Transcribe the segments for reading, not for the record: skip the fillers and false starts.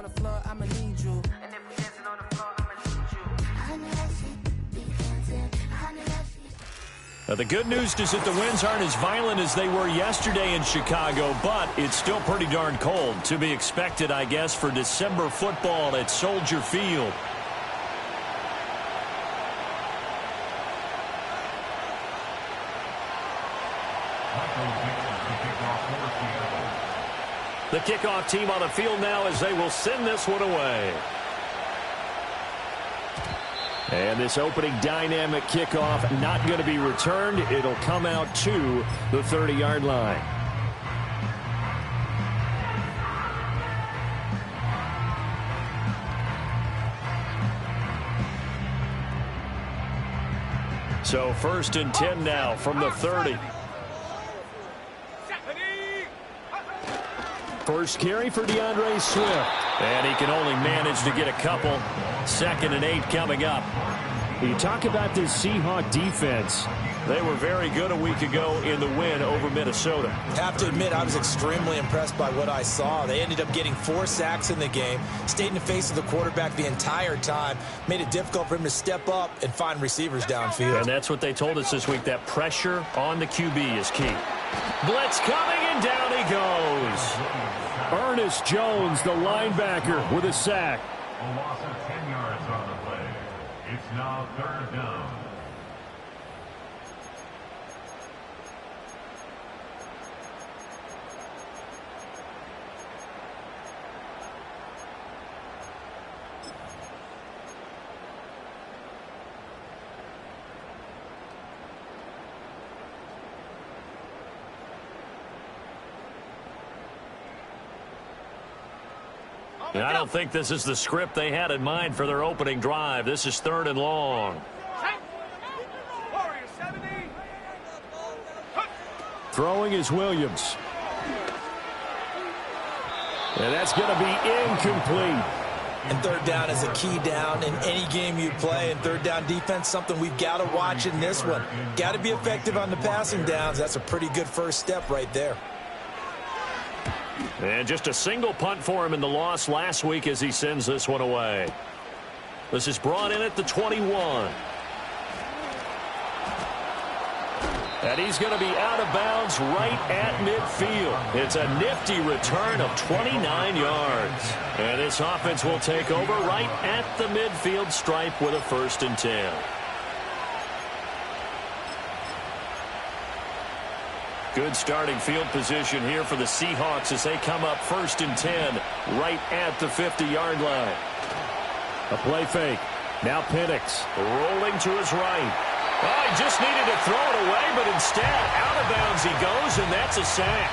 on the floor, I'ma need you. And if we dancing on the floor, I'ma need you. The good news is that the winds aren't as violent as they were yesterday in Chicago, but it's still pretty darn cold. To be expected, I guess, for December football at Soldier Field. The kickoff team on the field now as they will send this one away. And this opening dynamic kickoff not going to be returned. It'll come out to the 30-yard line. So 1st and 10 now from the 30. First carry for DeAndre Swift. And he can only manage to get a couple. 2nd and 8 coming up. You talk about this Seahawk defense. They were very good a week ago in the win over Minnesota. Have to admit, I was extremely impressed by what I saw. They ended up getting 4 sacks in the game, stayed in the face of the quarterback the entire time, made it difficult for him to step up and find receivers downfield. And that's what they told us this week, that pressure on the QB is key. Blitz coming, and down he goes. Ernest Jones, the linebacker, with a sack. A loss of 10 yards on the play. It's now 3rd down. And I don't think this is the script they had in mind for their opening drive. This is 3rd and long. Throwing is Williams. And that's going to be incomplete. And 3rd down is a key down in any game you play. And 3rd down defense, something we've got to watch in this one. Got to be effective on the passing downs. That's a pretty good first step right there. And just a single punt for him in the loss last week as he sends this one away. This is brought in at the 21. And he's going to be out of bounds right at midfield. It's a nifty return of 29 yards. And this offense will take over right at the midfield stripe with a 1st and 10. Good starting field position here for the Seahawks as they come up 1st and 10 right at the 50-yard line. A play fake. Now Penix rolling to his right. Oh, he just needed to throw it away, but instead out of bounds he goes, and that's a sack.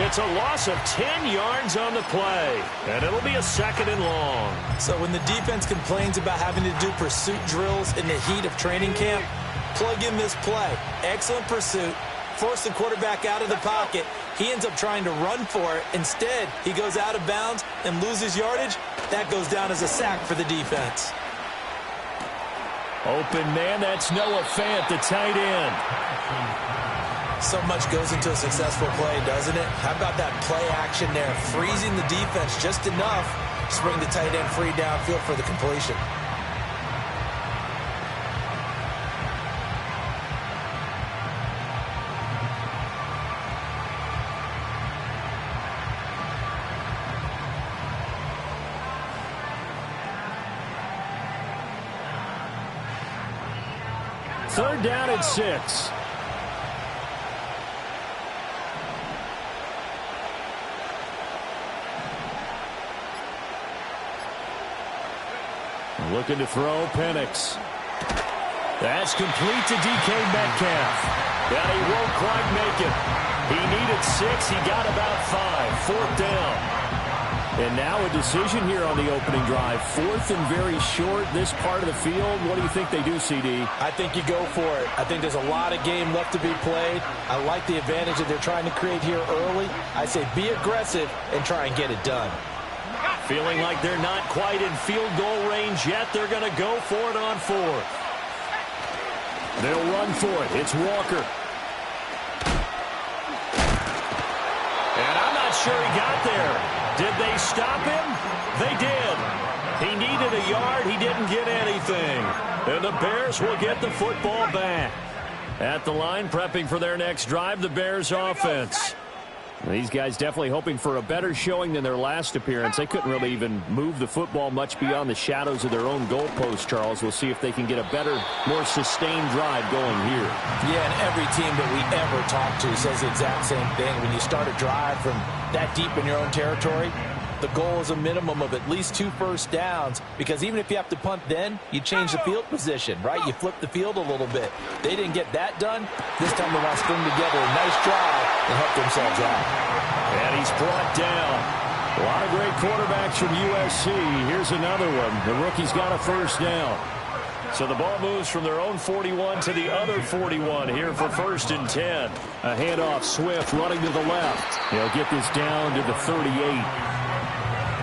It's a loss of 10 yards on the play, and it'll be a 2nd and long. So when the defense complains about having to do pursuit drills in the heat of training camp, plug in this play. Excellent pursuit. Force the quarterback out of the pocket. He ends up trying to run for it. Instead, he goes out of bounds and loses yardage. That goes down as a sack for the defense. Open man, that's Noah Fant, the tight end. So much goes into a successful play, doesn't it? How about that play action there? Freezing the defense just enough to bring the tight end free downfield for the completion. Third down and 6. Looking to throw, Penix. That's complete to DK Metcalf. But he won't quite make it. He needed 6. He got about 5. 4th down. And now a decision here on the opening drive. 4th and very short, this part of the field. What do you think they do, CD? I think you go for it. I think there's a lot of game left to be played. I like the advantage that they're trying to create here early. I say be aggressive and try and get it done. Feeling like they're not quite in field goal range yet. They're going to go for it on 4th. They'll run for it. It's Walker. And I'm not sure he got there. Did they stop him? They did. He needed a yard. He didn't get anything. And the Bears will get the football back. At the line, prepping for their next drive, the Bears offense. These guys definitely hoping for a better showing than their last appearance. They couldn't really even move the football much beyond the shadows of their own goalpost, Charles. We'll see if they can get a better, more sustained drive going here. Yeah, and every team that we ever talk to says the exact same thing. When you start a drive from that deep in your own territory, the goal is a minimum of at least 2 first downs, because even if you have to punt then, you change the field position, right? You flip the field a little bit. They didn't get that done. This time they want to string together a nice drive and help themselves out. And he's brought down. A lot of great quarterbacks from USC. Here's another one. The rookie's got a first down. So the ball moves from their own 41 to the other 41 here for 1st and 10. A handoff, Swift running to the left. He'll get this down to the 38.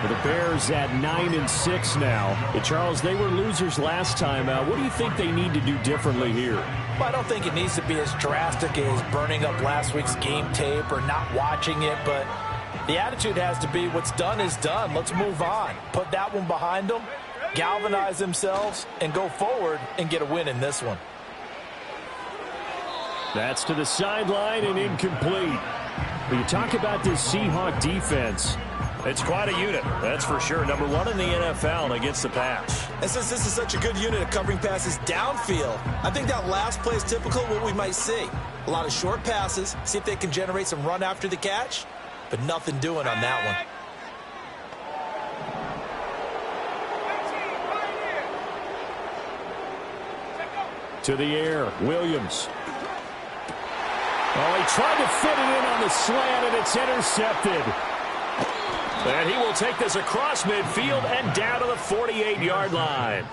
The Bears at 9-6 now. But Charles, they were losers last time out. What do you think they need to do differently here? Well, I don't think it needs to be as drastic as burning up last week's game tape or not watching it, but the attitude has to be what's done is done. Let's move on. Put that one behind them, galvanize themselves, and go forward and get a win in this one. That's to the sideline and incomplete. When you talk about this Seahawk defense, it's quite a unit, that's for sure. Number 1 in the NFL against the pass. And since this is such a good unit of covering passes downfield, I think that last play is typical of what we might see. A lot of short passes, see if they can generate some run after the catch, but nothing doing on that one. To the air, Williams. Oh, he tried to fit it in on the slant, and it's intercepted. And he will take this across midfield and down to the 48-yard line.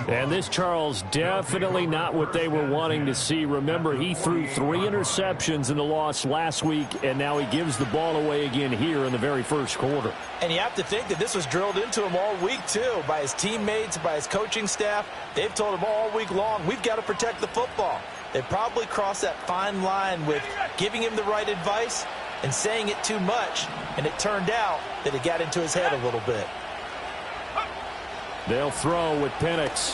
And this, Charles, definitely not what they were wanting to see. Remember, he threw 3 interceptions in the loss last week, and now he gives the ball away again here in the very first quarter. And you have to think that this was drilled into him all week, too, by his teammates, by his coaching staff. They've told him all week long, we've got to protect the football. They probably crossed that fine line with giving him the right advice and saying it too much, and it turned out that it got into his head a little bit. They'll throw with Penix.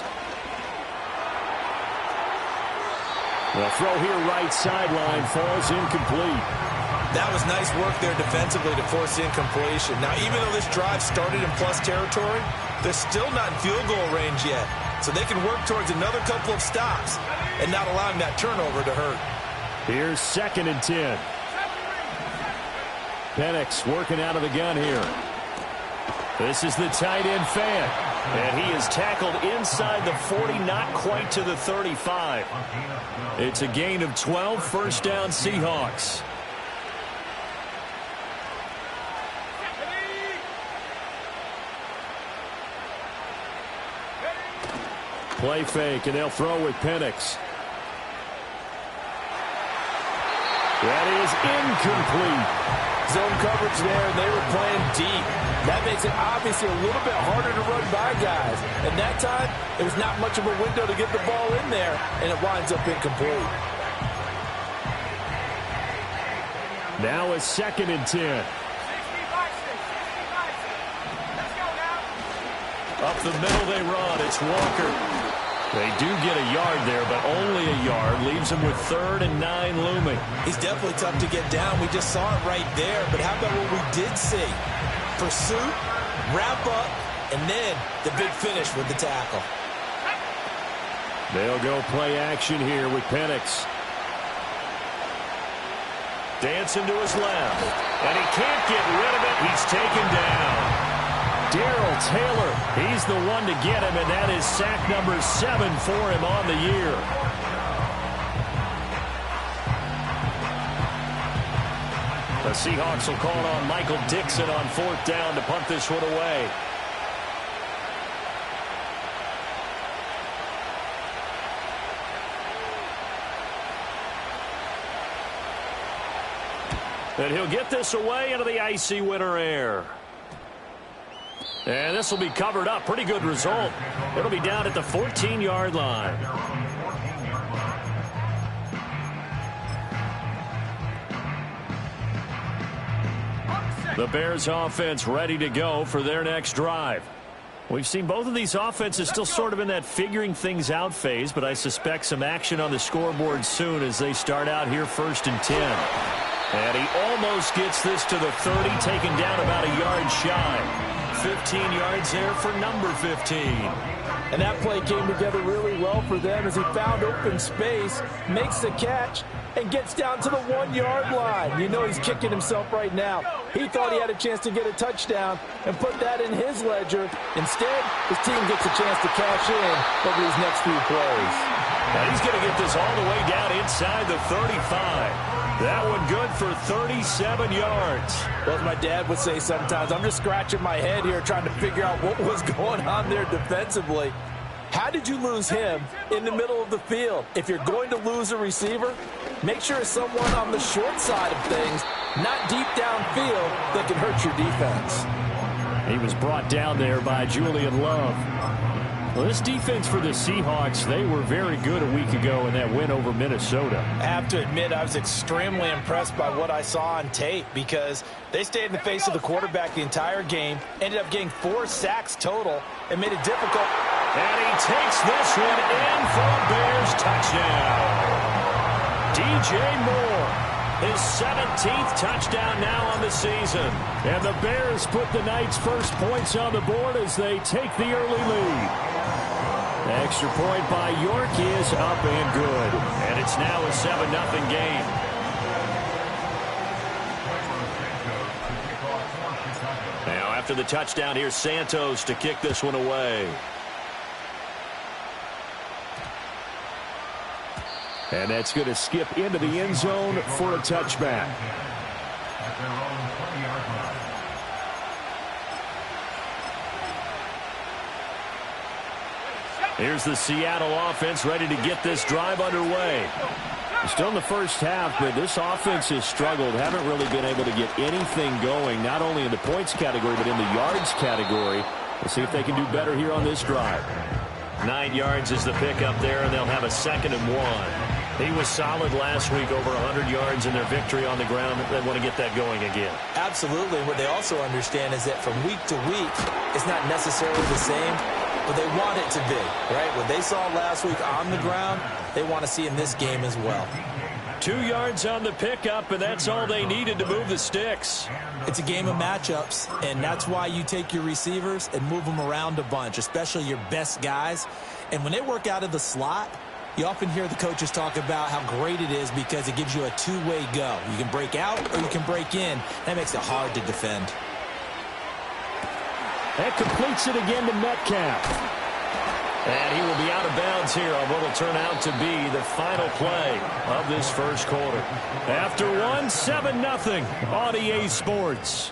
They'll throw here right sideline, falls incomplete. That was nice work there defensively to force incompletion. Now, even though this drive started in plus territory, they're still not in field goal range yet, so they can work towards another couple of stops and not allowing that turnover to hurt. Here's 2nd and 10. Penix working out of the gun here. This is the tight end Fant. And he is tackled inside the 40, not quite to the 35. It's a gain of 12, first down Seahawks. Play fake, and they'll throw with Penix. That is incomplete. Zone coverage there, and they were playing deep. That makes it obviously a little bit harder to run by guys. And that time, it was not much of a window to get the ball in there, and it winds up incomplete. Now it's 2nd and 10. Up the middle they run. It's Walker. They do get a yard there, but only a yard. Leaves them with 3rd and 9 looming. He's definitely tough to get down. We just saw it right there. But how about what we did see? Pursuit, wrap up, and then the big finish with the tackle. They'll go play action here with Penix. Dancing to his left. And he can't get rid of it. He's taken down. Darrell Taylor, he's the one to get him, and that is sack number 7 for him on the year. The Seahawks will call on Michael Dixon on 4th down to punt this one away. And he'll get this away into the icy winter air. And this will be covered up. Pretty good result. It'll be down at the 14-yard line. The Bears offense ready to go for their next drive. We've seen both of these offenses still sort of in that figuring things out phase, but I suspect some action on the scoreboard soon as they start out here 1st and 10. And he almost gets this to the 30, taken down about a yard shy. 15 yards there for number 15. And that play came together really well for them as he found open space, makes the catch, and gets down to the 1-yard line. You know he's kicking himself right now. He thought he had a chance to get a touchdown and put that in his ledger. Instead, his team gets a chance to cash in over these next few plays. Now he's going to get this all the way down inside the 35. That one good for 37 yards. Well, as my dad would say sometimes, I'm just scratching my head here trying to figure out what was going on there defensively. How did you lose him in the middle of the field? If you're going to lose a receiver, make sure it's someone on the short side of things, not deep downfield, that can hurt your defense. He was brought down there by Julian Love. Well, this defense for the Seahawks, they were very good a week ago in that win over Minnesota. I have to admit, I was extremely impressed by what I saw on tape because they stayed in the face of the quarterback the entire game, ended up getting 4 sacks total, and made it difficult. And he takes this one in for a Bears touchdown. DJ Moore, his 17th touchdown now on the season. And the Bears put the Knights' first points on the board as they take the early lead. Extra point by York is up and good. And it's now a 7-0 game. Now after the touchdown, here's Santos to kick this one away. And that's going to skip into the end zone for a touchback. Here's the Seattle offense ready to get this drive underway. Still in the first half, but this offense has struggled. Haven't really been able to get anything going, not only in the points category, but in the yards category. We'll see if they can do better here on this drive. 9 yards is the pickup there, and they'll have a 2nd and 1. He was solid last week, over 100 yards in their victory on the ground. They want to get that going again. Absolutely. What they also understand is that from week to week, it's not necessarily the same, but they want it to be, right? What they saw last week on the ground, they want to see in this game as well. 2 yards on the pickup, and that's all they needed to move the sticks. It's a game of matchups, and that's why you take your receivers and move them around a bunch, especially your best guys. And when they work out of the slot, you often hear the coaches talk about how great it is because it gives you a two-way go. You can break out or you can break in. That makes it hard to defend. That completes it again to Metcalf. And he will be out of bounds here on what will turn out to be the final play of this first quarter. After one, 7-0 on EA Sports.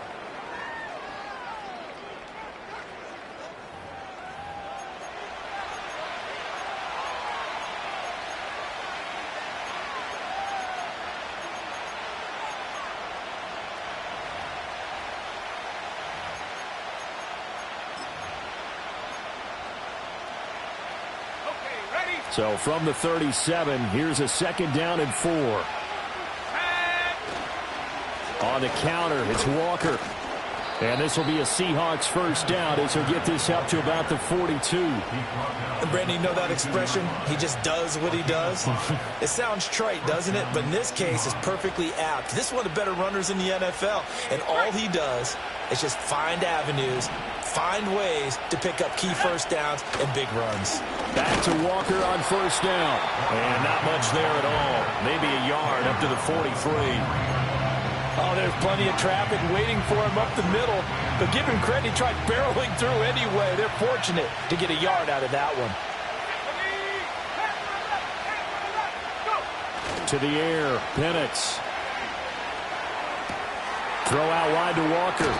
So from the 37, here's a 2nd down and 4. On the counter, it's Walker. And this will be a Seahawks first down as he'll get this up to about the 42. And Brandon, you know that expression? He just does what he does. It sounds trite, doesn't it? But in this case, it's perfectly apt. This is one of the better runners in the NFL. And all he does is just find avenues, find ways to pick up key first downs and big runs. Back to Walker on first down. And not much there at all. Maybe a yard up to the 43. Oh, there's plenty of traffic waiting for him up the middle. But give him credit, he tried barreling through anyway. They're fortunate to get a yard out of that one. To the air, Penix. Throw out wide to Walker.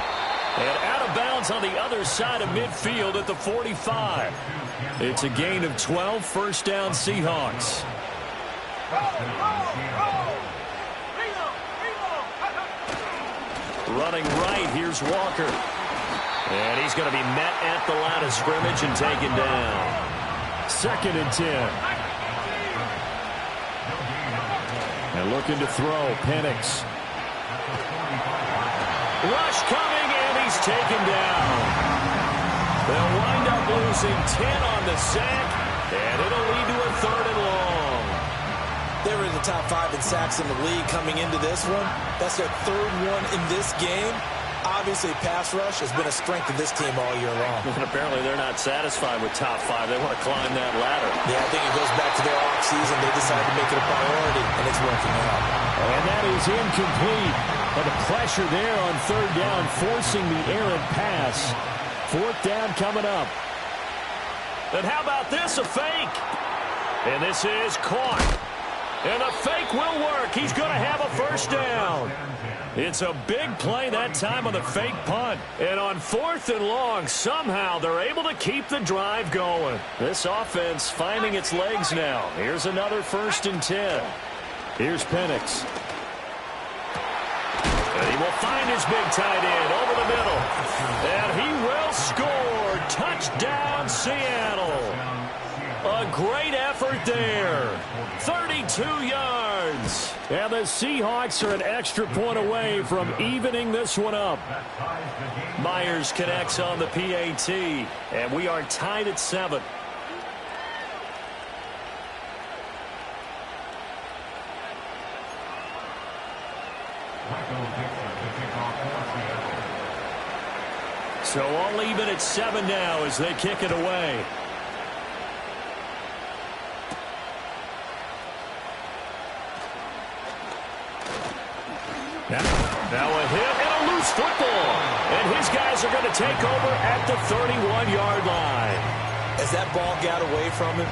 And out of bounds on the other side of midfield at the 45. It's a gain of 12, first down Seahawks. Running right, here's Walker. And he's going to be met at the line of scrimmage and taken down. 2nd and 10. And looking to throw, Penix. Rush coming, and he's taken down. They'll wind up losing 10 on the sack, and it'll lead to a 3rd and long. They were in the top 5 in sacks in the league coming into this one. That's their 3rd one in this game. Obviously, pass rush has been a strength of this team all year long. And apparently they're not satisfied with top 5. They want to climb that ladder. Yeah, I think it goes back to their offseason. They decided to make it a priority, and it's working out. And that is incomplete. And the pressure there on 3rd down, forcing the errant pass. 4th down coming up. And how about this, a fake? And this is caught. And the fake will work. He's going to have a 1st down. It's a big play that time on the fake punt. And on 4th and long, somehow they're able to keep the drive going. This offense finding its legs now. Here's another 1st and 10. Here's Penix. And he will find his big tight end over the middle. And he will score. Touchdown, Seattle. A great effort there. 32 yards. And the Seahawks are an extra point away from evening this one up. Myers connects on the PAT. And we are tied at 7. So all even at 7 now as they kick it away. Now a hit and a loose football. And his guys are going to take over at the 31-yard line. As that ball got away from him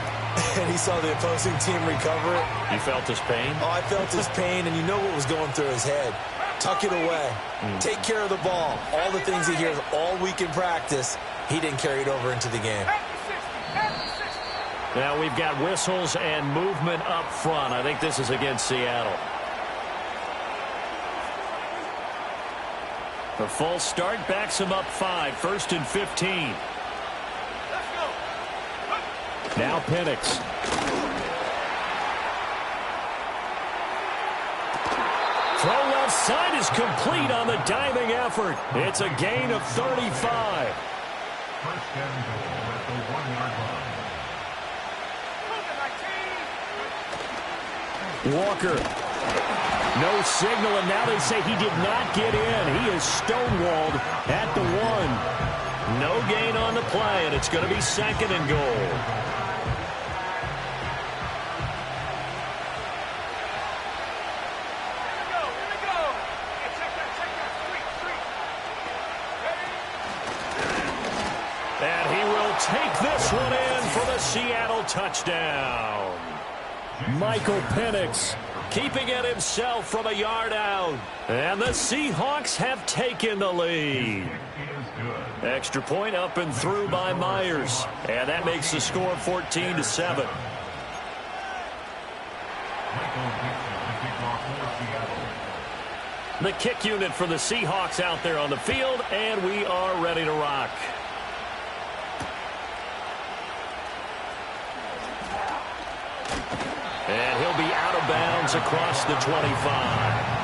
and he saw the opposing team recover it. You felt his pain? Oh, I felt his pain, and you know what was going through his head. Tuck it away. Take care of the ball. All the things he hears all week in practice, he didn't carry it over into the game. Now we've got whistles and movement up front. I think this is against Seattle. The full start backs him up 5. 1st and 15. Now Penix. Throw left side is complete on the diving effort. It's a gain of 35. 1st and goal at the 1-yard line. Walker. No signal, and now they say he did not get in. He is stonewalled at the 1. No gain on the play, and it's going to be 2nd and goal. And he will take this one in for the Seattle touchdown. Michael Penix keeping it himself from a yard out. And the Seahawks have taken the lead. Extra point up and through by Myers. And that makes the score 14-7. The kick unit for the Seahawks out there on the field, and we are ready to rock. And he'll be out of bounds across the 25.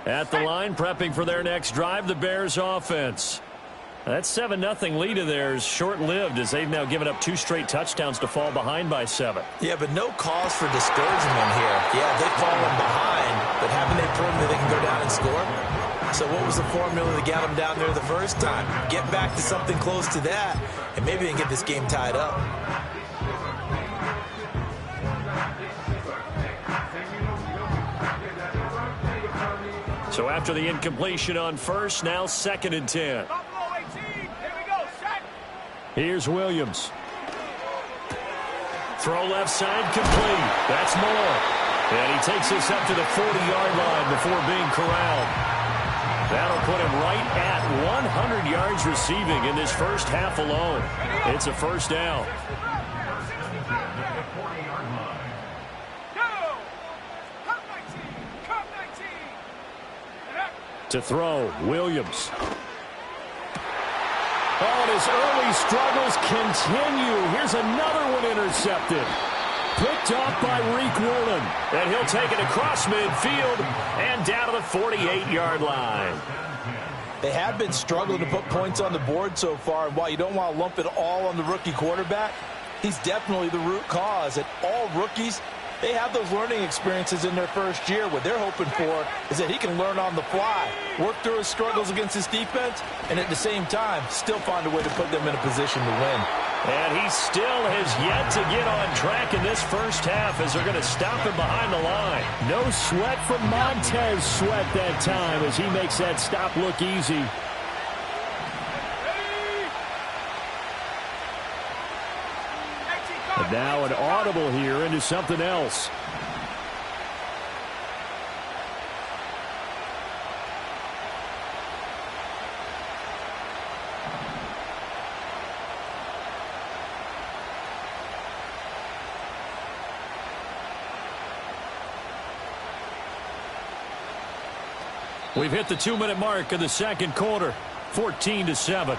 At the line, prepping for their next drive, the Bears offense. That 7-0 lead of theirs short-lived as they've now given up 2 straight touchdowns to fall behind by 7. Yeah, but no cause for discouragement here. Yeah, they've fallen behind, but haven't they proven that they can go down and score? So what was the formula that got them down there the first time? Get back to something close to that, and maybe they can get this game tied up. So after the incompletion on first, now 2nd and 10. Here's Williams. Throw left side complete. That's Moore. And he takes us up to the 40-yard line before being corralled. That'll put him right at 100 yards receiving in this first half alone. It's a first down. To throw, Williams. Oh, and his early struggles continue. Here's another one intercepted. Picked off by Reek Woolen. And he'll take it across midfield and down to the 48-yard line. They have been struggling to put points on the board so far, and while you don't want to lump it all on the rookie quarterback, he's definitely the root cause. And all rookies, they have those learning experiences in their first year. What they're hoping for is that he can learn on the fly, work through his struggles against his defense, and at the same time, still find a way to put them in a position to win. And he still has yet to get on track in this first half as they're going to stop him behind the line. No sweat from Montez Sweat that time as he makes that stop look easy. And now an audible here into something else. We've hit the 2-minute mark of the second quarter, 14-7.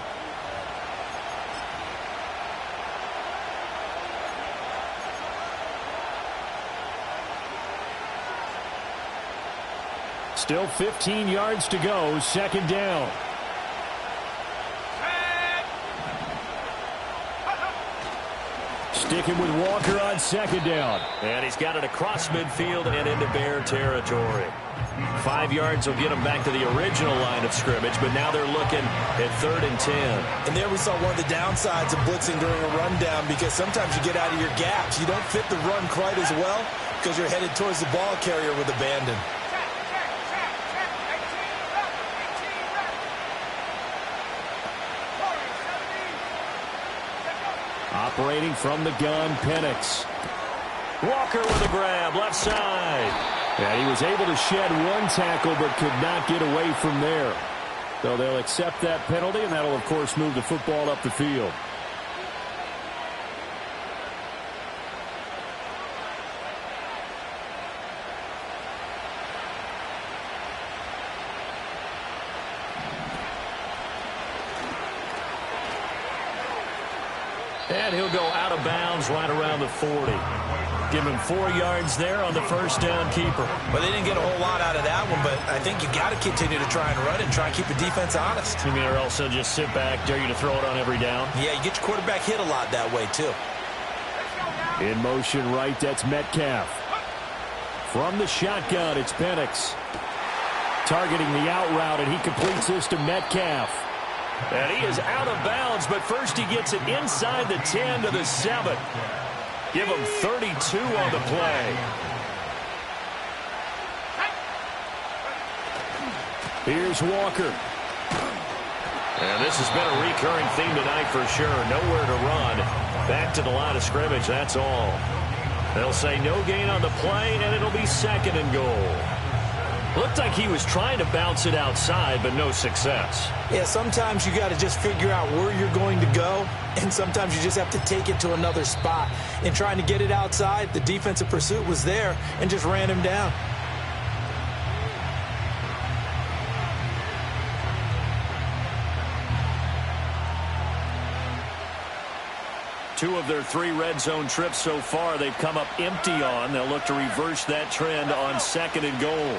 Still 15 yards to go, second down. Sticking with Walker on second down. And he's got it across midfield and into Bear territory. 5 yards will get him back to the original line of scrimmage, but now they're looking at 3rd and 10. And there we saw one of the downsides of blitzing during a rundown, because sometimes you get out of your gaps. You don't fit the run quite as well because you're headed towards the ball carrier with abandon. Operating from the gun, Penix. Walker with a grab, left side. And he was able to shed one tackle but could not get away from there. So they'll accept that penalty, and that'll, of course, move the football up the field. And he'll go out of bounds right around the 40. Give him 4 yards there on the first down keeper. Well, they didn't get a whole lot out of that one, but I think you got to continue to try and run and try and keep the defense honest. You mean, or else they'll just sit back, dare you to throw it on every down? Yeah, you get your quarterback hit a lot that way, too. In motion right, that's Metcalf. From the shotgun, it's Penix. Targeting the out route, and he completes this to Metcalf. And he is out of bounds, but first he gets it inside the 10 to the 7. Give him 32 on the play. Here's Walker. And this has been a recurring theme tonight for sure. Nowhere to run. Back to the line of scrimmage, that's all. They'll say no gain on the play, and it'll be 2nd and goal. Looked like he was trying to bounce it outside, but no success. Yeah, sometimes you got to just figure out where you're going to go, and sometimes you just have to take it to another spot. In trying to get it outside, the defensive pursuit was there and just ran him down. Two of their 3 red zone trips so far, they've come up empty on. They'll look to reverse that trend on 2nd and goal.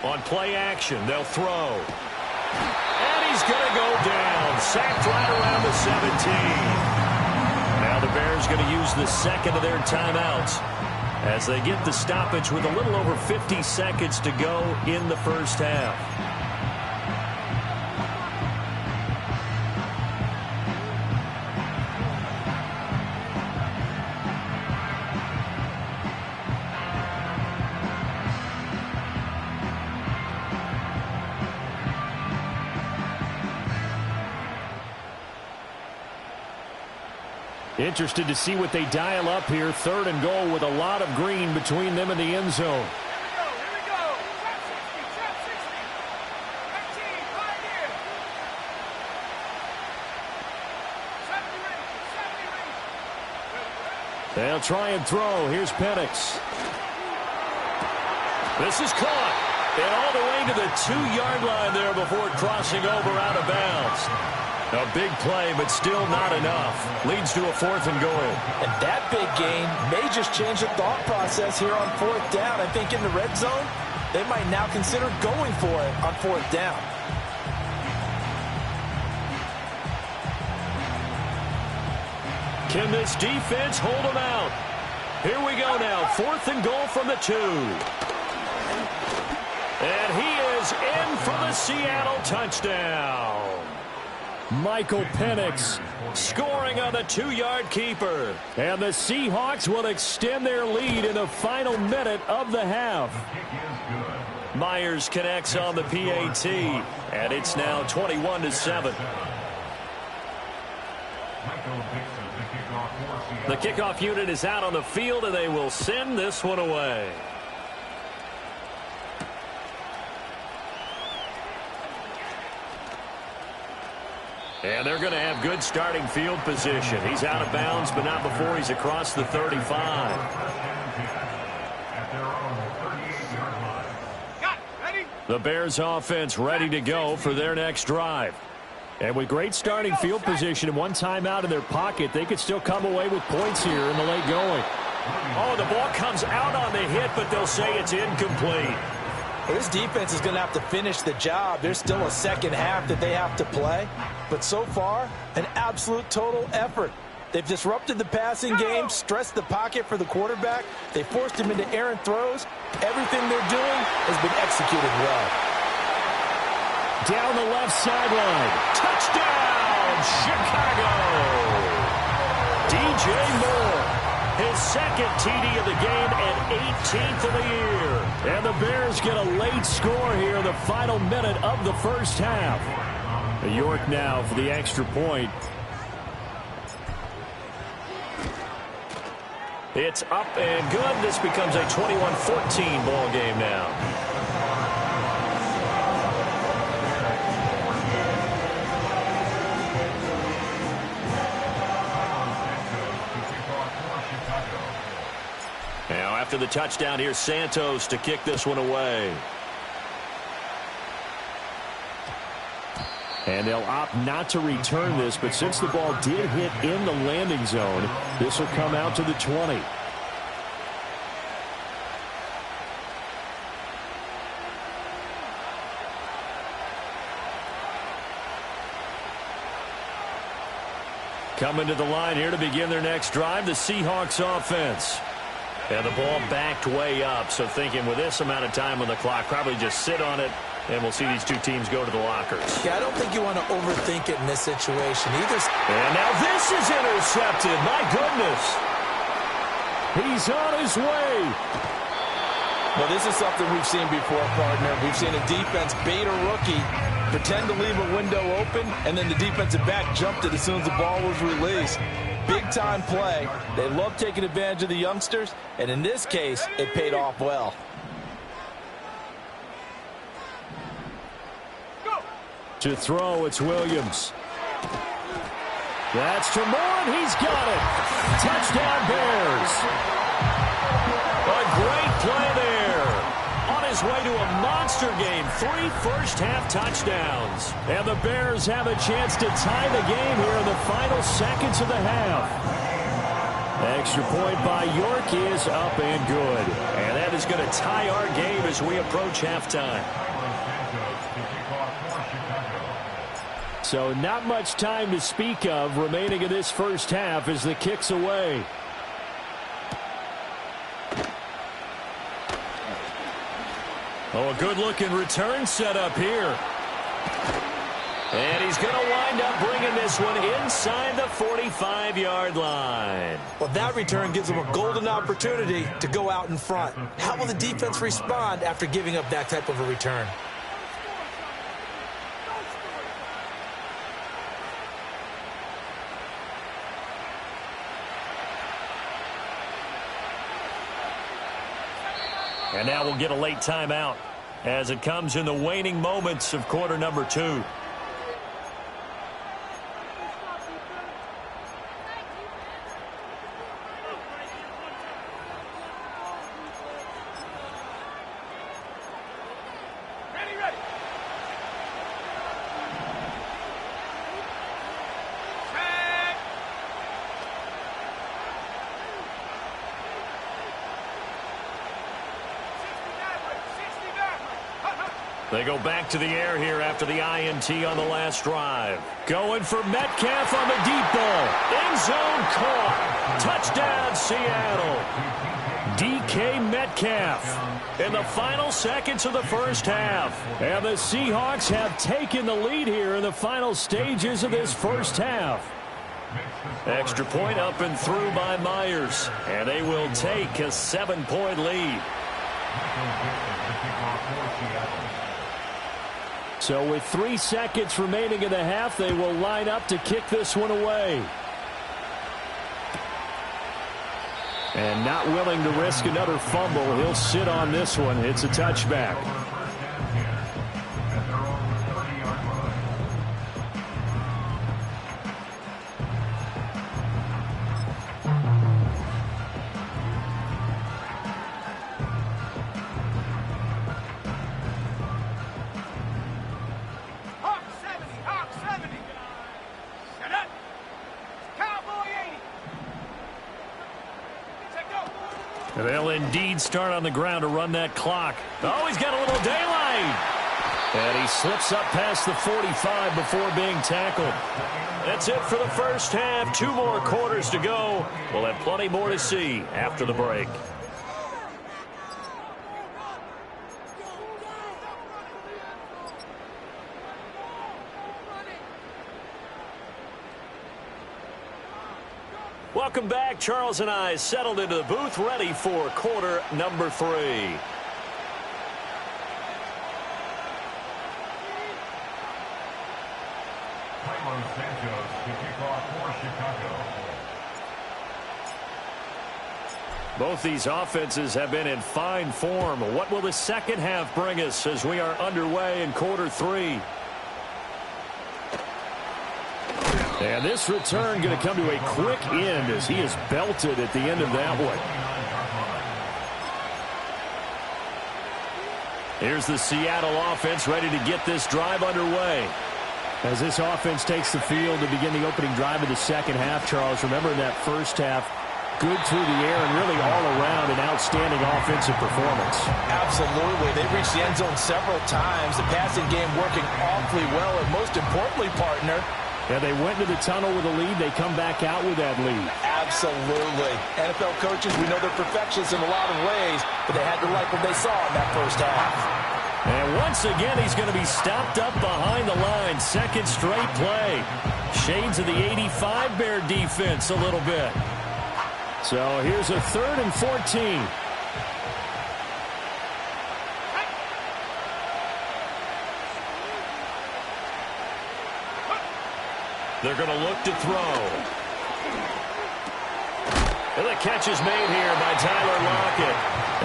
On play action, they'll throw. And he's going to go down. Sacked right around the 17. Now the Bears going to use the 2nd of their timeouts as they get the stoppage with a little over 50 seconds to go in the first half. Interested to see what they dial up here. 3rd and goal with a lot of green between them and the end zone. They'll try and throw. Here's Penix. This is caught. And all the way to the 2-yard line there before crossing over out of bounds. A big play, but still not enough. Leads to a 4th and goal. And that big gain may just change the thought process here on 4th down. I think in the red zone, they might now consider going for it on 4th down. Can this defense hold them out? Here we go now. 4th and goal from the 2. And he is in for the Seattle touchdown. Michael Penix scoring on the 2-yard keeper. And the Seahawks will extend their lead in the final minute of the half. Myers connects on the PAT, and it's now 21-7. The kickoff unit is out on the field, and they will send this one away. And they're going to have good starting field position. He's out of bounds, but not before he's across the 35. The Bears offense ready to go for their next drive. And with great starting field position and one timeout in their pocket, they could still come away with points here in the late going. Oh, the ball comes out on the hit, but they'll say it's incomplete. Well, this defense is going to have to finish the job. There's still a second half that they have to play. But so far, an absolute total effort. They've disrupted the passing game, stressed the pocket for the quarterback. They forced him into errant throws. Everything they're doing has been executed well. Down the left sideline. Touchdown, Chicago! DJ Moore, his second TD of the game and 18th of the year. And the Bears get a late score here in the final minute of the first half. York now for the extra point. It's up and good. This becomes a 21-14 ball game now. Now after the touchdown, here's Santos to kick this one away. And they'll opt not to return this, but since the ball did hit in the landing zone, this will come out to the 20. Coming to the line here to begin their next drive, the Seahawks offense. And the ball backed way up, so thinking with this amount of time on the clock, probably just sit on it, and we'll see these two teams go to the lockers. Yeah, I don't think you want to overthink it in this situation either. And now this is intercepted. My goodness. He's on his way. Well, this is something we've seen before, partner. We've seen a defense bait a rookie, pretend to leave a window open, and then the defensive back jumped it as soon as the ball was released. Big-time play. They love taking advantage of the youngsters, and in this case, it paid off well. To throw, it's Williams. That's to Moore, and he's got it. Touchdown, Bears. A great play there. On his way to a monster game. 3 first-half touchdowns. And the Bears have a chance to tie the game here in the final seconds of the half. Extra point by York is up and good. And that is going to tie our game as we approach halftime. So not much time to speak of remaining in this first half as the kick's away. Oh, a good-looking return set up here. And he's going to wind up bringing this one inside the 45-yard line. Well, that return gives them a golden opportunity to go out in front. How will the defense respond after giving up that type of a return? And now we'll get a late timeout as it comes in the waning moments of quarter number 2. They go back to the air here after the INT on the last drive. Going for Metcalf on the deep ball. End zone caught. Touchdown, Seattle. DK Metcalf in the final seconds of the first half. And the Seahawks have taken the lead here in the final stages of this first half. Extra point up and through by Myers. And they will take a 7-point lead. So with 3 seconds remaining in the half, they will line up to kick this one away. And not willing to risk another fumble, he'll sit on this one. It's a touchback. They'll indeed start on the ground to run that clock. Oh, he's got a little daylight. And he slips up past the 45 before being tackled. That's it for the first half. 2 more quarters to go. We'll have plenty more to see after the break. Welcome back. Charles and I settled into the booth, ready for quarter number 3. Carlos Santos to kick off for Chicago. Both these offenses have been in fine form. What will the second half bring us as we are underway in quarter 3? And this return going to come to a quick end as he is belted at the end of that one. Here's the Seattle offense ready to get this drive underway. As this offense takes the field to begin the opening drive of the second half, Charles, remember in that first half, good through the air and really all around an outstanding offensive performance. Absolutely. They reached the end zone several times. The passing game working awfully well, and most importantly, partner, yeah, they went to the tunnel with a lead. They come back out with that lead. Absolutely. NFL coaches, we know they're perfectionists in a lot of ways, but they had to like what they saw in that first half. And once again, he's going to be stopped up behind the line. Second straight play. Shades of the 85 Bear defense a little bit. So here's a 3rd and 14. They're going to look to throw. And the catch is made here by Tyler Lockett.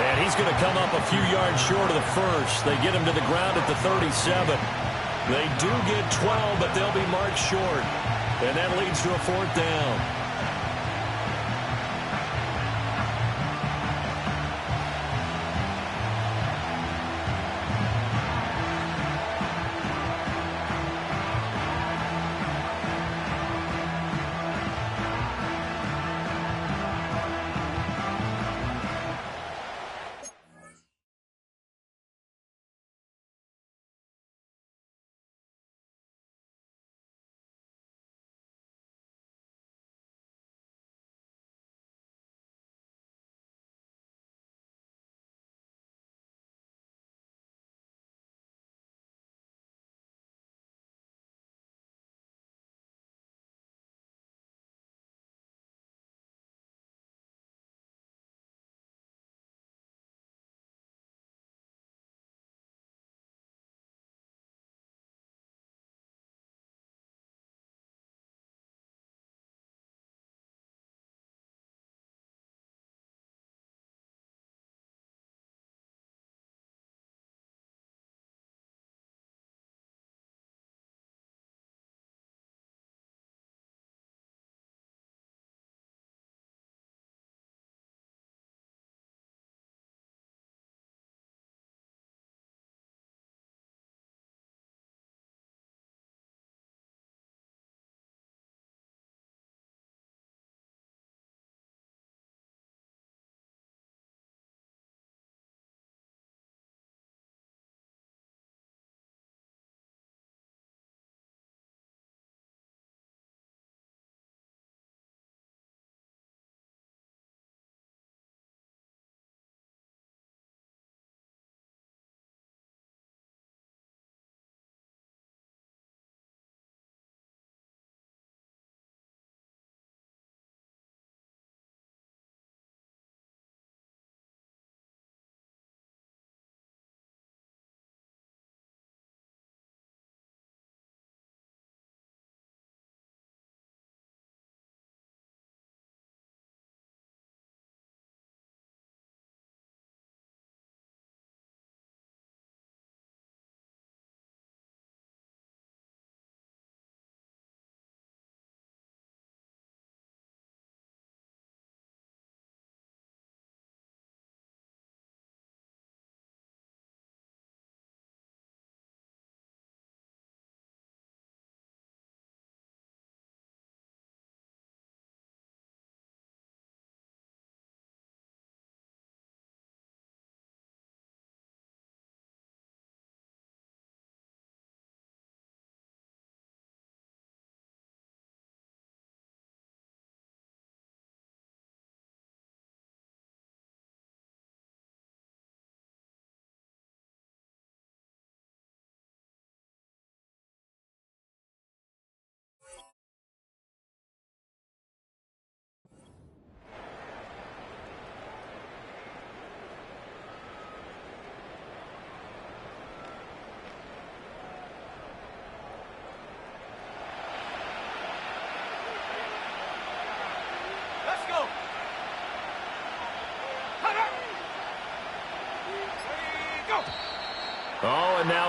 And he's going to come up a few yards short of the first. They get him to the ground at the 37. They do get 12, but they'll be marked short. And that leads to a 4th down.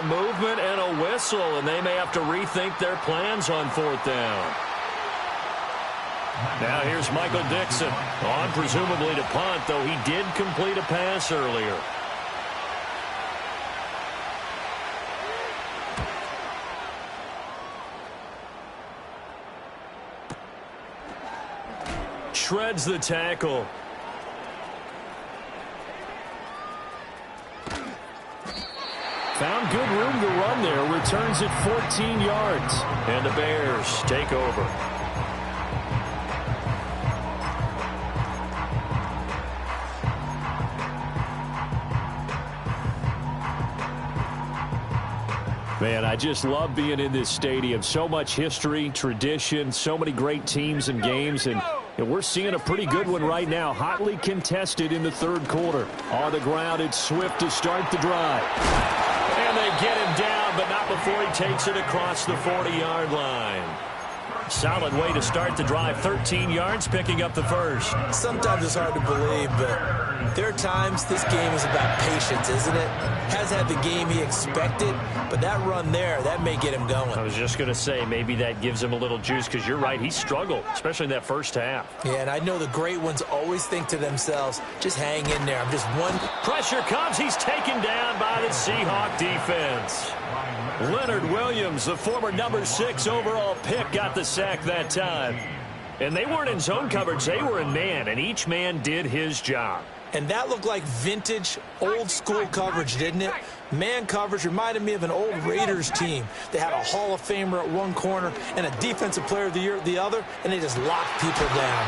some movement and a whistle, and they may have to rethink their plans on 4th down. Now here's Michael Dixon on presumably to punt, though he did complete a pass earlier. Shreds the tackle. Found good room to run there. Returns it 14 yards. And the Bears take over. Man, I just love being in this stadium. So much history, tradition, so many great teams and games, and we're seeing a pretty good one right now. Hotly contested in the 3rd quarter. On the ground, it's Swift to start the drive. And they get him down, but not before he takes it across the 40-yard line. Solid way to start the drive. 13 yards, picking up the first. Sometimes it's hard to believe, but there are times this game is about patience, isn't it? Has had the game he expected, but that run there, that may get him going. I was just going to say, maybe that gives him a little juice, because you're right, he struggled, especially in that first half. Yeah, and I know the great ones always think to themselves, just hang in there. I'm just one. Pressure comes. He's taken down by the Seahawk defense. Leonard Williams, the former number 6 overall pick, got the sack that time. And they weren't in zone coverage. They were in man, and each man did his job. And that looked like vintage, old-school coverage, didn't it? Man coverage reminded me of an old Raiders team. They had a Hall of Famer at one corner and a Defensive Player of the Year at the other, and they just locked people down.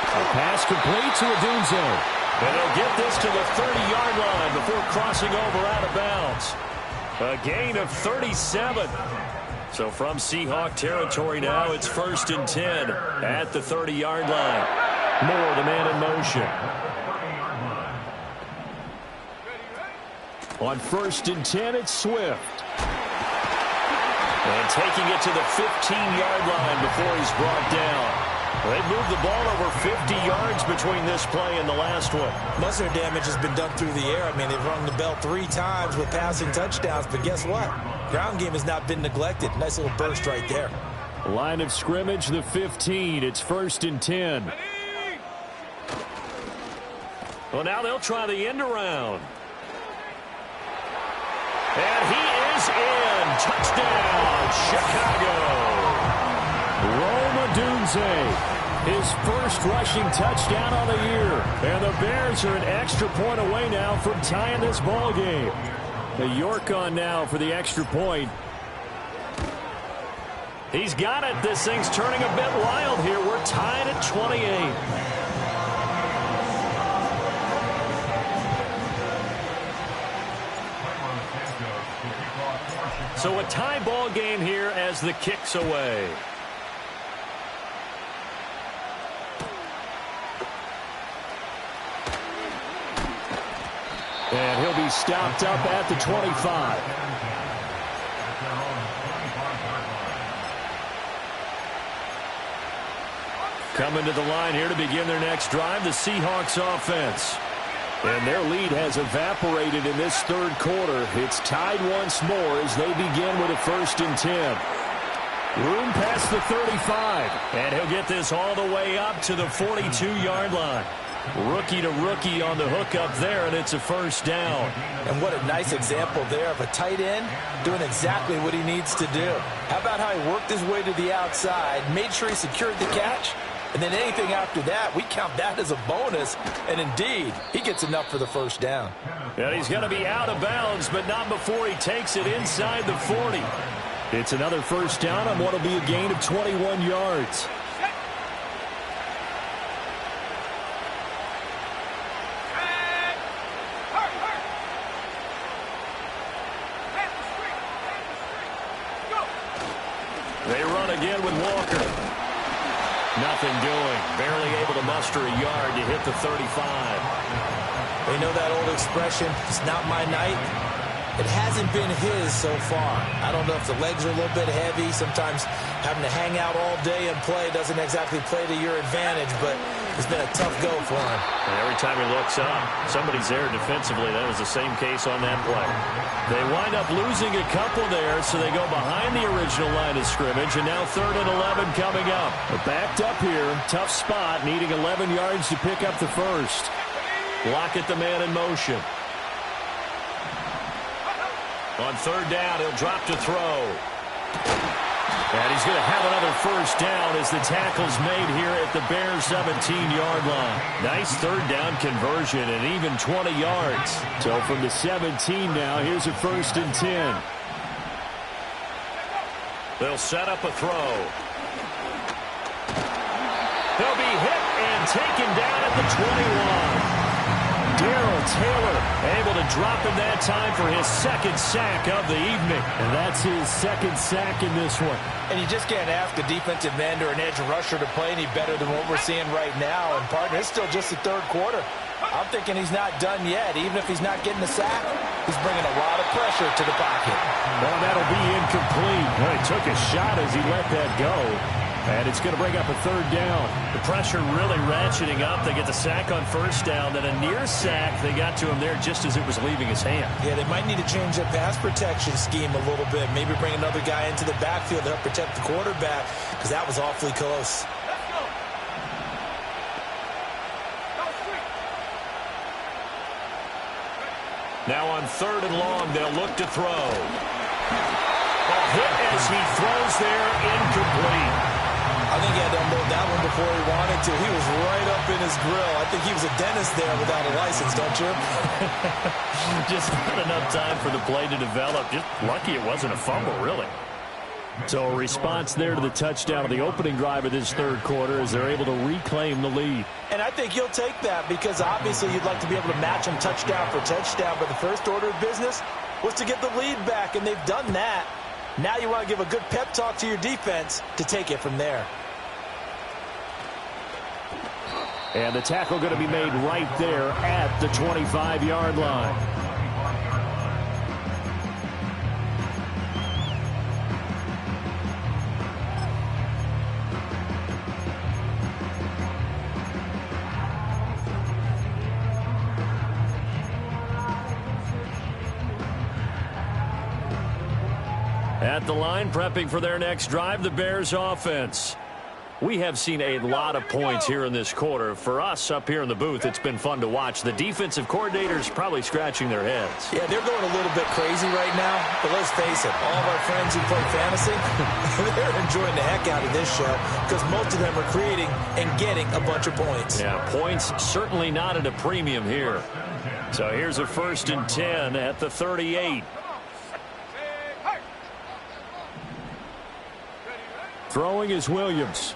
A pass complete to Odunze. And they'll get this to the 30-yard line before crossing over out of bounds. A gain of 37. So from Seahawk territory now, it's 1st and 10 at the 30-yard line. Moore, the man in motion. On 1st and 10, it's Swift. And taking it to the 15-yard line before he's brought down. They've moved the ball over 50 yards between this play and the last one. Most of their damage has been done through the air. I mean, they've rung the bell 3 times with passing touchdowns, but guess what? Ground game has not been neglected. Nice little burst right there. Line of scrimmage, the 15. It's 1st and 10. Well, now they'll try the end around. And he is in. Touchdown, Chicago. Rome Odunze, his first rushing touchdown on the year. And the Bears are an extra point away now from tying this ball game. The York on now for the extra point. He's got it. This thing's turning a bit wild here. We're tied at 28. So a tie ball game here as the kick's away. And he'll be stopped up at the 25. Coming to the line here to begin their next drive, the Seahawks offense. And their lead has evaporated in this 3rd quarter. It's tied once more as they begin with a 1st and 10. Room past the 35. And he'll get this all the way up to the 42-yard line. Rookie to rookie on the hook up there, and it's a 1st down. And what a nice example there of a tight end doing exactly what he needs to do. How about how he worked his way to the outside, made sure he secured the catch, and then anything after that, we count that as a bonus. And indeed, he gets enough for the 1st down. And he's going to be out of bounds, but not before he takes it inside the 40. It's another 1st down on what will be a gain of 21 yards. They run again with Walker. Nothing doing. Barely able to muster a yard to hit the 35. They know that old expression, it's not my night. It hasn't been his so far. I don't know if the legs are a little bit heavy. Sometimes having to hang out all day and play doesn't exactly play to your advantage, but It's been a tough go for him. And every time he looks up, somebody's there defensively. That was the same case on that play. They wind up losing a couple there, so they go behind the original line of scrimmage, and now 3rd and 11 coming up. But backed up here, tough spot, needing 11 yards to pick up the first. Lockett the man in motion. On 3rd down, he'll drop to throw. And he's going to have another first down as the tackle's made here at the Bears' 17-yard line. Nice 3rd down conversion and even 20 yards. So from the 17 now, here's a 1st and 10. They'll set up a throw. He'll be hit and taken down at the 21. Darrell Taylor able to drop him that time for his 2nd sack of the evening. And that's his 2nd sack in this one. And you just can't ask a defensive end or an edge rusher to play any better than what we're seeing right now. And, partner, it's still just the 3rd quarter. I'm thinking he's not done yet. Even if he's not getting the sack, he's bringing a lot of pressure to the pocket. Well, that'll be incomplete. Well, he took a shot as he let that go. And it's going to bring up a 3rd down. The pressure really ratcheting up. They get the sack on 1st down. Then a near sack. They got to him there just as it was leaving his hand. Yeah, they might need to change their pass protection scheme a little bit. Maybe bring another guy into the backfield to help protect the quarterback, because that was awfully close. Now on 3rd and long, they'll look to throw. Ball hit as he throws there, incomplete. I think he had to unload that one before he wanted to. He was right up in his grill. I think he was a dentist there without a license, don't you? Just not enough time for the play to develop. Just lucky it wasn't a fumble, really. So a response there to the touchdown of the opening drive of this 3rd quarter as they're able to reclaim the lead. And I think you'll take that because obviously you'd like to be able to match them touchdown for touchdown, but the first order of business was to get the lead back, and they've done that. Now you want to give a good pep talk to your defense to take it from there. And the tackle going to be made right there at the 25-yard line. At the line, prepping for their next drive, the Bears offense. We have seen a lot of points here in this quarter. For us up here in the booth, it's been fun to watch. The defensive coordinators probably scratching their heads. Yeah, they're going a little bit crazy right now, but let's face it, all of our friends who play fantasy, they're enjoying the heck out of this show because most of them are creating and getting a bunch of points. Yeah, points certainly not at a premium here. So here's a 1st and 10 at the 38. Throwing is Williams.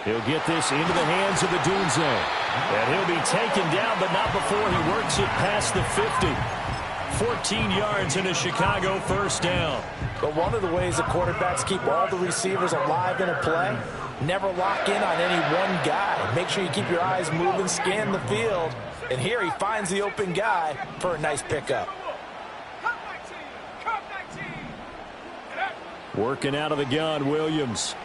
He'll get this into the hands of Odunze. And he'll be taken down, but not before he works it past the 50. 14 yards in a Chicago 1st down. But one of the ways the quarterbacks keep all the receivers alive in a play, never lock in on any one guy. Make sure you keep your eyes moving, scan the field. And here he finds the open guy for a nice pickup. Working out of the gun, Williams.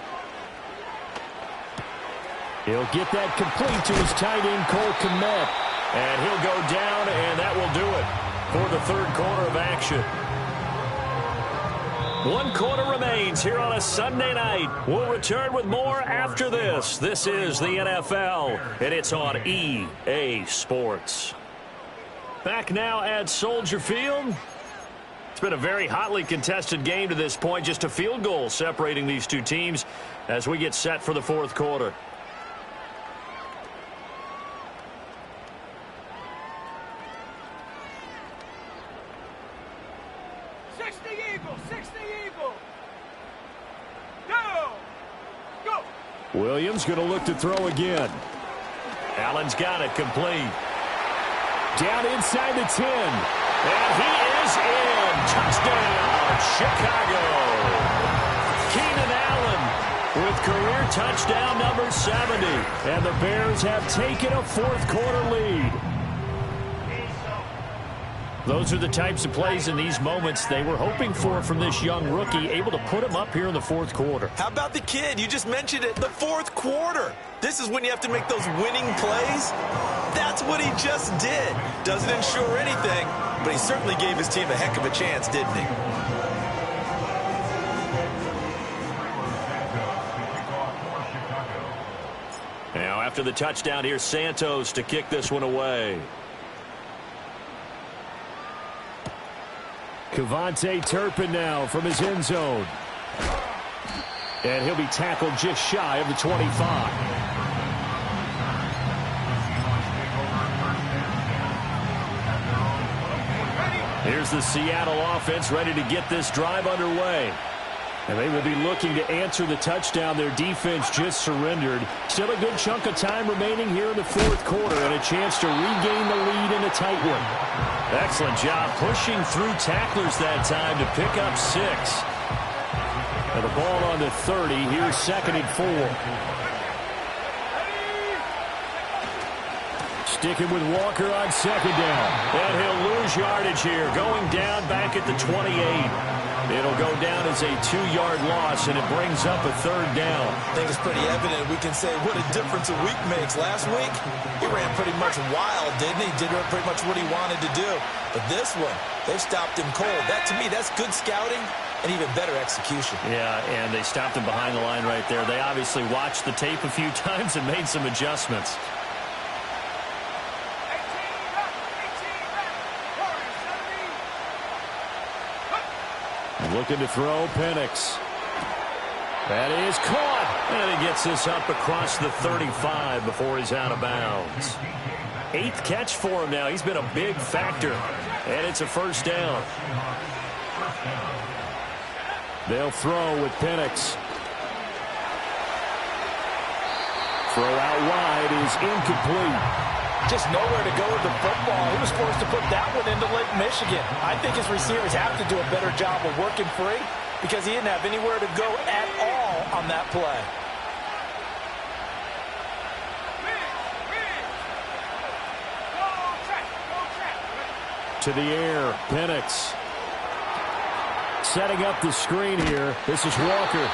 He'll get that complete to his tight end, Cole Kmet. And he'll go down, and that will do it for the 3rd quarter of action. 1 quarter remains here on a Sunday night. We'll return with more after this. This is the NFL, and it's on EA Sports. Back now at Soldier Field. It's been a very hotly contested game to this point. Just a field goal separating these two teams as we get set for the 4th quarter. Williams going to look to throw again. Allen's got it complete. Down inside the 10. And he is in. Touchdown, Chicago. Keenan Allen with career touchdown number 70. And the Bears have taken a 4th quarter lead. Those are the types of plays in these moments they were hoping for from this young rookie, able to put him up here in the fourth quarter. How about the kid? You just mentioned it, the fourth quarter. This is when you have to make those winning plays. That's what he just did. Doesn't ensure anything, but he certainly gave his team a heck of a chance, didn't he? Now, after the touchdown, here's Santos to kick this one away. Kevontae Turpin now from his end zone. And he'll be tackled just shy of the 25. Here's the Seattle offense ready to get this drive underway. And they will be looking to answer the touchdown their defense just surrendered. Still a good chunk of time remaining here in the fourth quarter and a chance to regain the lead in a tight one. Excellent job pushing through tacklers that time to pick up 6. And the ball on the 30. Here's 2nd and 4. Sticking with Walker on 2nd down. And he'll lose yardage here, going down back at the 28. It'll go down as a 2-yard loss, and it brings up a 3rd down. I think it's pretty evident. We can say what a difference a week makes. Last week, he ran pretty much wild, didn't he? Did pretty much what he wanted to do. But this one, they've stopped him cold. That, to me, that's good scouting and even better execution. Yeah, and they stopped him behind the line right there. They obviously watched the tape a few times and made some adjustments. Looking to throw, Penix. That is caught. And he gets this up across the 35 before he's out of bounds. 8th catch for him now. He's been a big factor. And it's a 1st down. They'll throw with Penix. Throw out wide is incomplete. Just nowhere to go with the football. He was forced to put that one into Lake Michigan. I think his receivers have to do a better job of working free because he didn't have anywhere to go at all on that play. To the air, Penix. Setting up the screen here. This is Walker.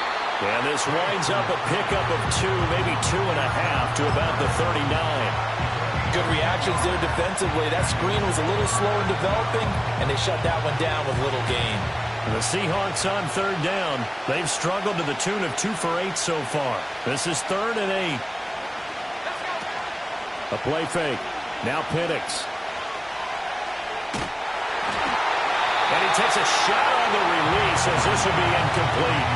And this winds up a pickup of 2, maybe 2.5 to about the 39. Good reactions there defensively. That screen was a little slow in developing, and they shut that one down with little gain. The Seahawks on 3rd down. They've struggled to the tune of 2 for 8 so far. This is 3rd and 8. A play fake. Now Penix. And he takes a shot on the release as this will be incomplete.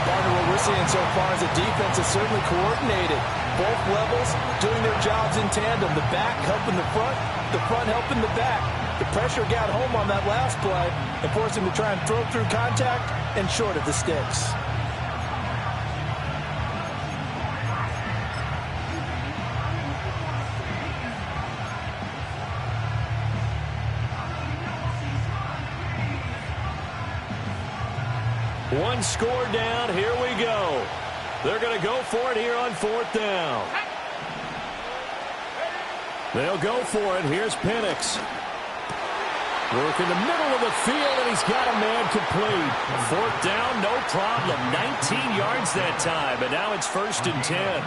Partner, what we're seeing so far is the defense is certainly coordinated. Both levels doing their jobs in tandem. The back helping the front helping the back. The pressure got home on that last play and forced him to try and throw through contact and short of the sticks. One score down. Here we go. They're going to go for it here on 4th down. They'll go for it. Here's Penix. Work in the middle of the field, and he's got a man complete. 4th down, no problem. 19 yards that time, and now it's 1st and 10.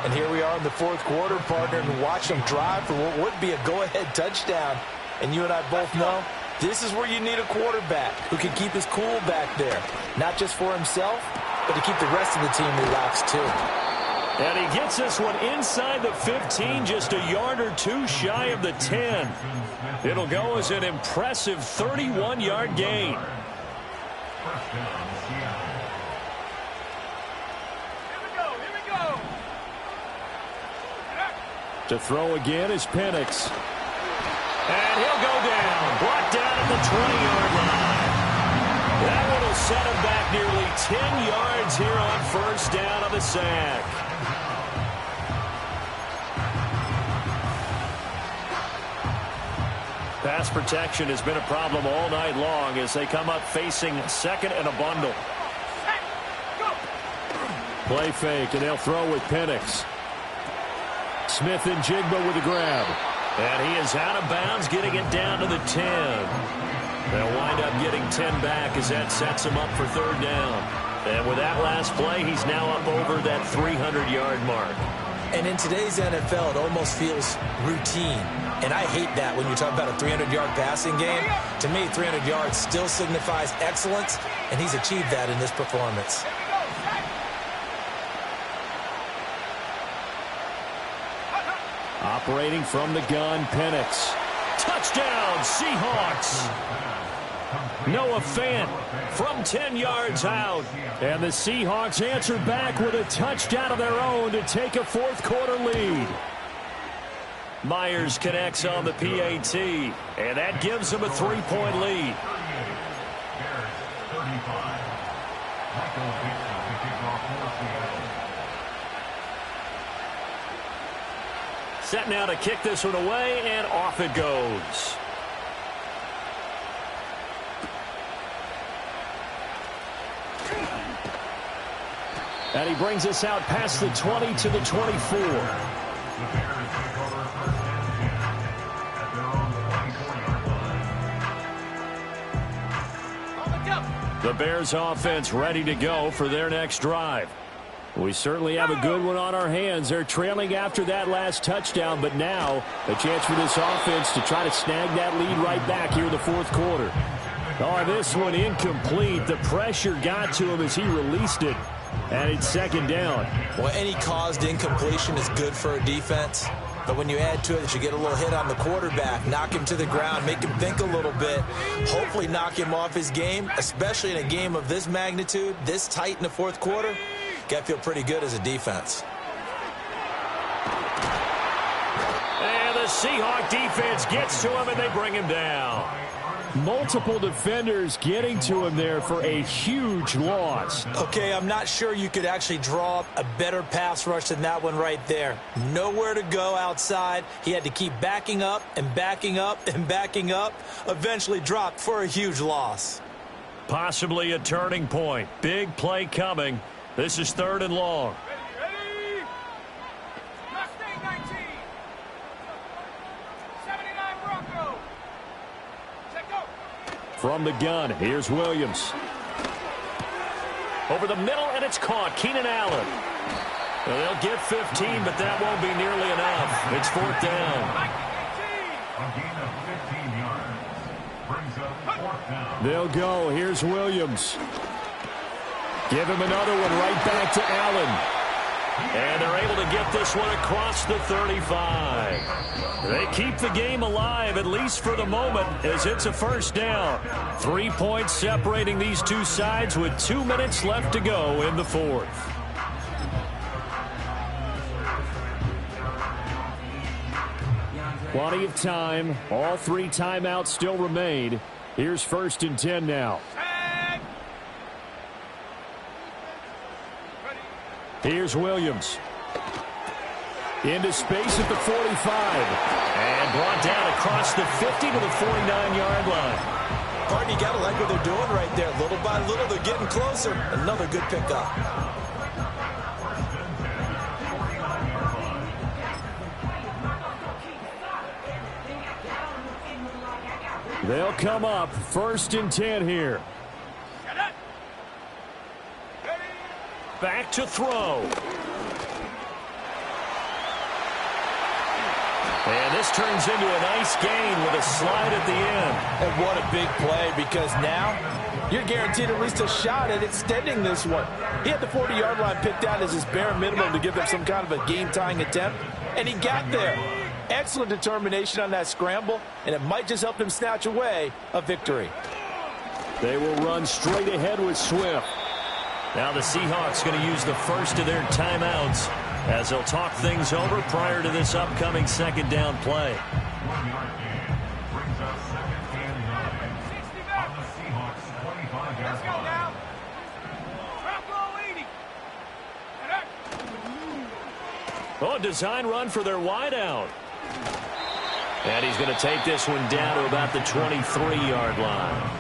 And here we are in the 4th quarter, partner, and watch them drive for what would be a go-ahead touchdown. And you and I both know this is where you need a quarterback who can keep his cool back there, not just for himself, but to keep the rest of the team relaxed too. And he gets this one inside the 15, just a yard or 2 shy of the 10. It'll go as an impressive 31-yard gain. To throw again is Penix. And he'll go down, brought down at the 20-yard line. That one will set him back nearly 10 yards here on 1st down of the sack. Pass protection has been a problem all night long as they come up facing 2nd and a bundle. Play fake, and they'll throw with Penix. Smith and Jigba with the grab. And he is out of bounds, getting it down to the 10. They'll wind up getting 10 back as that sets him up for third down. And with that last play, he's now up over that 300-yard mark. And in today's NFL, it almost feels routine. And I hate that when you talk about a 300-yard passing game. To me, 300 yards still signifies excellence, and he's achieved that in this performance. Operating from the gun, Penix. Touchdown, Seahawks. Noah Fant from 10 yards out. And the Seahawks answer back with a touchdown of their own to take a fourth-quarter lead. Myers connects on the PAT, and that gives them a 3-point lead. Set now to kick this one away, and off it goes. And he brings us out past the 20 to the 24. The Bears offense ready to go for their next drive. We certainly have a good one on our hands. They're trailing after that last touchdown, but now a chance for this offense to try to snag that lead right back here in the fourth quarter. Oh, this one incomplete. The pressure got to him as he released it, and it's second down. Well, any caused incompletion is good for a defense. But when you add to it that you get a little hit on the quarterback, knock him to the ground, make him think a little bit, hopefully knock him off his game, especially in a game of this magnitude, this tight in the fourth quarter, got to feel pretty good as a defense. And the Seahawk defense gets to him, and they bring him down. Multiple defenders getting to him there for a huge loss. Okay, I'm not sure you could actually draw up a better pass rush than that one right there. Nowhere to go outside. He had to keep backing up and backing up and backing up. Eventually dropped for a huge loss. Possibly a turning point. Big play coming. This is third and long. Ready? Mustang 19. 79 Bronco. Check go. From the gun, here's Williams. Over the middle, and it's caught. Keenan Allen. Well, they'll get 15, but that won't be nearly enough. It's fourth down. A gain of 15 yards brings up fourth down. They'll go. Here's Williams. Give him another one right back to Allen. And they're able to get this one across the 35. They keep the game alive, at least for the moment, as it's a first down. 3 points separating these two sides with 2 minutes left to go in the fourth. Plenty of time. All 3 timeouts still remain. Here's first and 10 now. Here's Williams. Into space at the 45. And brought down across the 50 to the 49-yard line. Pardon, you got to like what they're doing right there. Little by little, they're getting closer. Another good pickup. They'll come up first and 10 here. Back to throw. And this turns into a nice gain with a slide at the end. And what a big play, because now you're guaranteed at least a shot at extending this one. He had the 40-yard line picked out as his bare minimum to give them some kind of a game-tying attempt, and he got there. Excellent determination on that scramble, and it might just help him snatch away a victory. They will run straight ahead with Swift. Now the Seahawks going to use the first of their timeouts as they'll talk things over prior to this upcoming second down play. 1-yard gain brings up second and 9 on the Seahawks 25-yard line. Oh, a design run for their wideout. And he's going to take this one down to about the 23-yard line.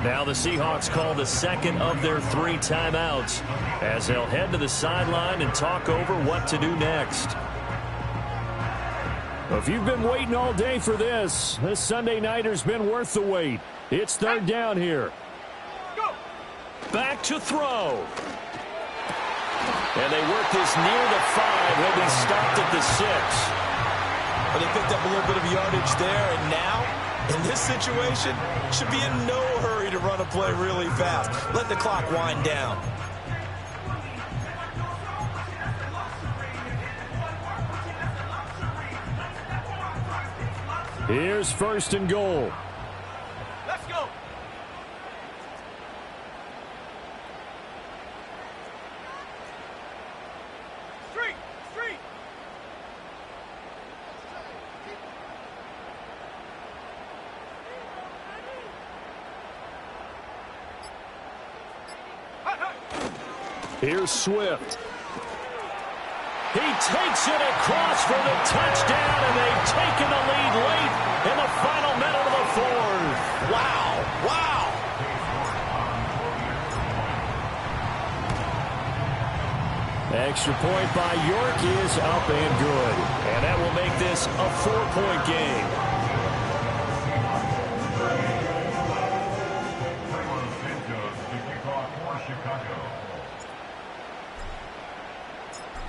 Now the Seahawks call the second of their 3 timeouts as they'll head to the sideline and talk over what to do next. If you've been waiting all day for this Sunday nighter's been worth the wait. It's third down here. Back to throw. And they work this near the 5. He'll be stopped at the 6. Well, they picked up a little bit of yardage there, and now, in this situation, should be in no hurry to run a play really fast. Let the clock wind down. Here's first and goal. Let's go. Street. Here's Swift. He takes it across for the touchdown, and they've taken the lead late in the final minute of the 4th. Wow. Extra point by York is up and good. And that will make this a 4-point game.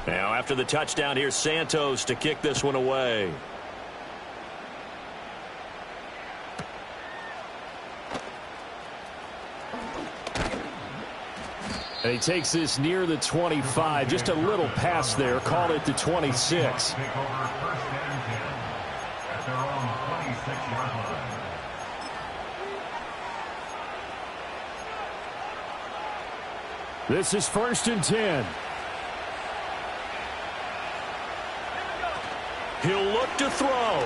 Now, after the touchdown, here's Santos to kick this one away. And he takes this near the 25. Just a little pass there. Called it the 26. Take over first and 10 at their own 26-yard line. This is first and 10. He'll look to throw.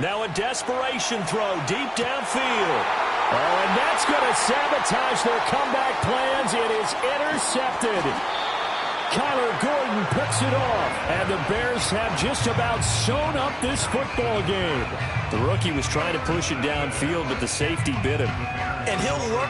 Now a desperation throw deep downfield. Oh, and that's going to sabotage their comeback plans. It is intercepted. Kyler Gordon picks it off. And the Bears have just about sewn up this football game. The rookie was trying to push it downfield, but the safety bit him. And he'll look